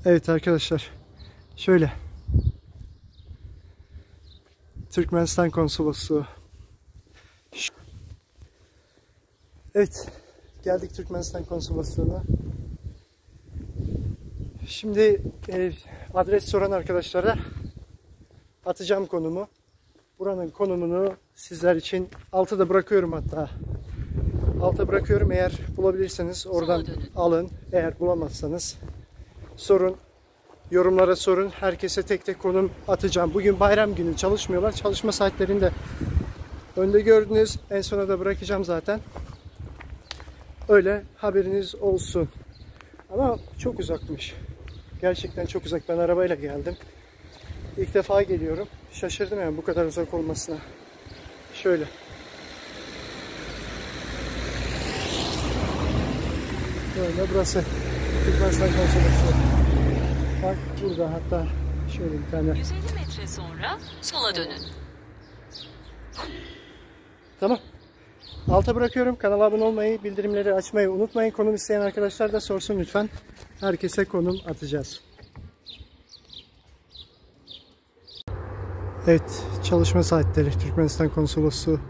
Evet arkadaşlar, şöyle Türkmenistan Konsolosluğu. Evet, geldik Türkmenistan Konsolosluğu'na. Şimdi adres soran arkadaşlara atacağım konumu. Buranın konumunu sizler için altta bırakıyorum hatta. Alta bırakıyorum, eğer bulabilirseniz oradan alın. Eğer bulamazsanız sorun. Yorumlara sorun. Herkese tek tek konum atacağım. Bugün bayram günü, çalışmıyorlar. Çalışma saatlerinde önde gördünüz. En sona da bırakacağım zaten. Öyle haberiniz olsun. Ama çok uzakmış. Gerçekten çok uzak. Ben arabayla geldim. İlk defa geliyorum. Şaşırdım yani bu kadar uzak olmasına. Şöyle. Böyle burası. Türkmenistan Konsolosluğu. Bak burada hatta şöyle bir tane. 150 metre sonra sola dönün. Tamam. Alta bırakıyorum. Kanala abone olmayı, bildirimleri açmayı unutmayın. Konum isteyen arkadaşlar da sorsun lütfen. Herkese konum atacağız. Evet, çalışma saatleri Türkmenistan Konsolosluğu.